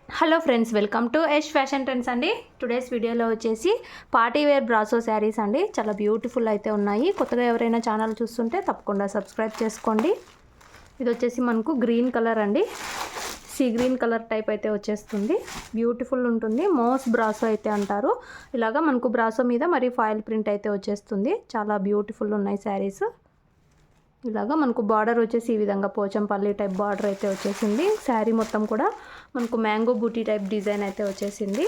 Hello friends, welcome to Yash fashion trends అండి. Today's వీడియోలో వచ్చేసి పార్టీ వేర్ బ్రాసో శారీస్ అండి. చాలా బ్యూటిఫుల్ అయితే ఉన్నాయి. కొత్తగా ఎవరైనా ఛానల్ చూస్తుంటే తప్పకుండా సబ్స్క్రైబ్ చేసుకోండి. ఇది వచ్చేసి మనకు గ్రీన్ కలర్ అండి, సీ గ్రీన్ కలర్ టైప్ అయితే వచ్చేస్తుంది. బ్యూటిఫుల్ ఉంటుంది. మోస్ బ్రాసో అయితే అంటారు. ఇలాగా మనకు బ్రాసో మీద మరి ఫాయిల్ ప్రింట్ అయితే వచ్చేస్తుంది. చాలా బ్యూటిఫుల్ ఉన్నాయి శారీస్. ఇలాగా మనకు బార్డర్ వచ్చేసి ఈ విధంగా పోచంపల్లి టైప్ బార్డర్ అయితే వచ్చేసింది. శారీ మొత్తం కూడా మనకు మ్యాంగో బూటీ టైప్ డిజైన్ అయితే వచ్చేసింది.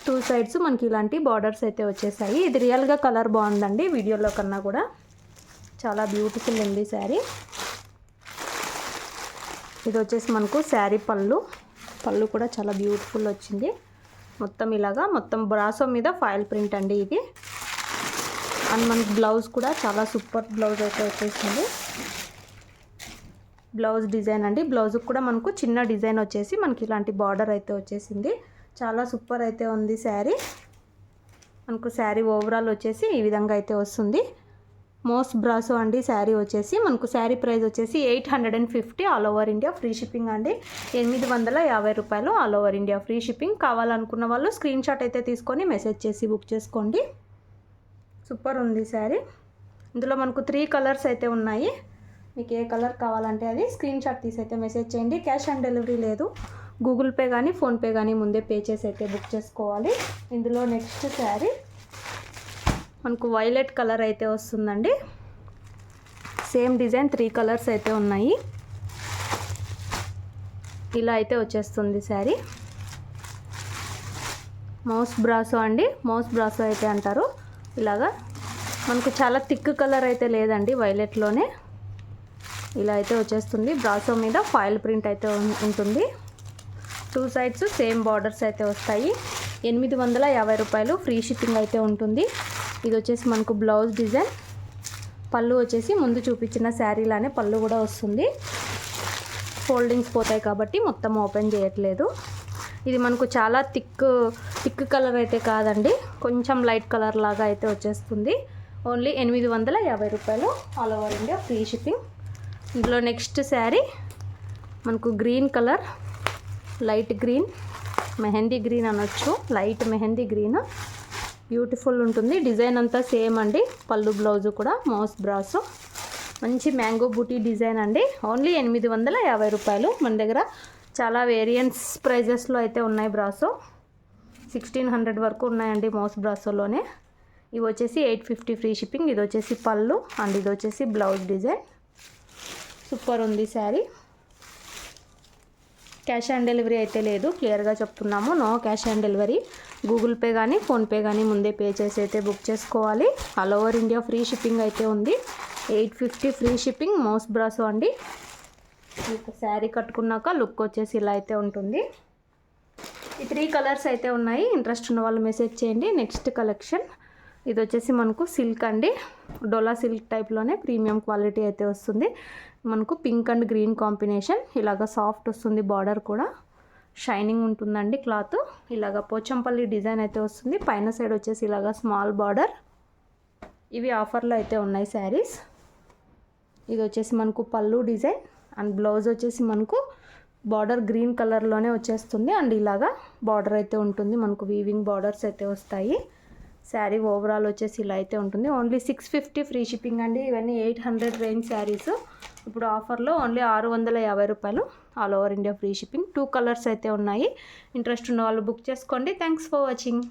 టూ సైడ్స్ మనకి ఇలాంటి బార్డర్స్ అయితే వచ్చేసాయి. ఇది రియల్గా కలర్ బాగుందండి, వీడియోలో కన్నా కూడా చాలా బ్యూటిఫుల్ ఉంది శారీ. ఇది వచ్చేసి మనకు శారీ పళ్ళు కూడా చాలా బ్యూటిఫుల్ వచ్చింది. మొత్తం ఇలాగా మొత్తం బ్రాసో మీద ఫాయిల్ ప్రింట్ అండి ఇది. అండ్ మనకి బ్లౌజ్ కూడా చాలా సూపర్ బ్లౌజ్ అయితే వచ్చేసింది. బ్లౌజ్ డిజైన్ అండి, బ్లౌజ్కి కూడా మనకు చిన్న డిజైన్ వచ్చేసి మనకి ఇలాంటి బార్డర్ అయితే వచ్చేసింది. చాలా సూపర్ అయితే ఉంది శారీ. మనకు శారీ ఓవరాల్ వచ్చేసి ఈ విధంగా అయితే వస్తుంది. మోస్ట్ బ్రాసో అండి శారీ వచ్చేసి మనకు శారీ ప్రైస్ వచ్చేసి 850 all over India free shipping అండి. 850 రూపాయలు all over India free shipping. కావాలనుకున్న వాళ్ళు స్క్రీన్ షాట్ అయితే తీసుకొని మెసేజ్ చేసి బుక్ చేసుకోండి. సూపర్ ఉంది శారీ. ఇందులో మనకు 3 కలర్స్ అయితే ఉన్నాయి. మీకు ఏ కలర్ కావాలంటే అది స్క్రీన్ షాట్ తీసి అయితే మెసేజ్ చేయండి. క్యాష్ ఆన్ డెలివరీ లేదు. గూగుల్ పే కానీ ఫోన్పే కానీ ముందే పే చేసి అయితే బుక్ చేసుకోవాలి. ఇందులో నెక్స్ట్ శారీ మనకు వైలెట్ కలర్ అయితే వస్తుందండి. సేమ్ డిజైన్ 3 కలర్స్ అయితే ఉన్నాయి. ఇలా అయితే వచ్చేస్తుంది శారీ. మౌస్ బ్రాసో అండి, మౌస్ బ్రాసో అయితే అంటారు. ఇలాగా మనకు చాలా థిక్ కలర్ అయితే లేదండి, వైలెట్లోనే ఇలా అయితే వచ్చేస్తుంది. బ్రాసో మీద ఫాయిల్ ప్రింట్ అయితే ఉంటుంది. టూ సైడ్స్ సేమ్ బార్డర్స్ అయితే వస్తాయి. 850 రూపాయలు ఫ్రీ షిప్పింగ్ అయితే ఉంటుంది. ఇది వచ్చేసి మనకు బ్లౌజ్ డిజైన్. పళ్ళు వచ్చేసి ముందు చూపించిన శారీలానే పళ్ళు కూడా వస్తుంది. ఫోల్డింగ్స్ పోతాయి కాబట్టి మొత్తం ఓపెన్ చేయట్లేదు. ఇది మనకు చాలా థిక్ కలర్ అయితే కాదండి, కొంచెం లైట్ కలర్ లాగా అయితే వచ్చేస్తుంది. ఓన్లీ 850 రూపాయలు all over India free shipping. ఇందులో నెక్స్ట్ శారీ మనకు green colour, light green, mehndi green అనొచ్చు, లైట్ మెహందీ గ్రీన్. బ్యూటిఫుల్ ఉంటుంది. డిజైన్ అంతా సేమ్ అండి. పళ్ళు బ్లౌజు కూడా మౌస్ బ్రాసో. మంచి మ్యాంగో బూటీ డిజైన్ అండి. ఓన్లీ 850 రూపాయలు. మన దగ్గర చాలా వేరియన్స్ ప్రైజెస్లో అయితే ఉన్నాయి. బ్రాసో 1600 వరకు ఉన్నాయండి మౌస్ బ్రాసోలోనే. ఇవి వచ్చేసి 850 ఫ్రీ షిప్పింగ్. ఇది వచ్చేసి పళ్ళు అండ్ ఇది వచ్చేసి బ్లౌజ్ డిజైన్. సూపర్ ఉంది శారీ. క్యాష్ ఆన్ డెలివరీ అయితే లేదు, క్లియర్గా చెప్తున్నాము. No cash on delivery. Google Pay కానీ ఫోన్పే కానీ ముందే పే చేసి అయితే బుక్ చేసుకోవాలి. All over India free shipping అయితే ఉంది. 850 ఫ్రీ షిప్పింగ్ మౌస్ బ్రాసో అండి. మీకు శారీ కట్టుకున్నాక లుక్ వచ్చేసి ఇలా అయితే ఉంటుంది. ఈ 3 కలర్స్ అయితే ఉన్నాయి. ఇంట్రెస్ట్ ఉన్న వాళ్ళు మెసేజ్ చేయండి. నెక్స్ట్ కలెక్షన్ ఇది వచ్చేసి మనకు సిల్క్ అండి. డోలా సిల్క్ టైప్లోనే ప్రీమియం క్వాలిటీ అయితే వస్తుంది. మనకు పింక్ అండ్ గ్రీన్ కాంబినేషన్. ఇలాగ సాఫ్ట్ వస్తుంది. బార్డర్ కూడా షైనింగ్ ఉంటుందండి క్లాత్. ఇలాగ పోచంపల్లి డిజైన్ అయితే వస్తుంది. పైన సైడ్ వచ్చేసి ఇలాగ స్మాల్ బార్డర్. ఇవి ఆఫర్లో అయితే ఉన్నాయి శారీస్. ఇది వచ్చేసి మనకు పళ్ళు డిజైన్ అండ్ బ్లౌజ్ వచ్చేసి మనకు బార్డర్ గ్రీన్ కలర్లోనే వచ్చేస్తుంది. అండ్ ఇలాగా బార్డర్ అయితే ఉంటుంది. మనకు వీవింగ్ బార్డర్స్ అయితే వస్తాయి. శారీ ఓవరాల్ వచ్చేసి ఇలా అయితే ఉంటుంది. ఓన్లీ 650 ఫ్రీ షిప్పింగ్ అండి. ఇవన్నీ 800 రేంజ్ శారీస్. ఇప్పుడు ఆఫర్లో ఓన్లీ 650 రూపాయలు all over India free shipping. 2 colours అయితే ఉన్నాయి. ఇంట్రెస్ట్ ఉన్న వాళ్ళు బుక్ చేసుకోండి. Thanks for watching.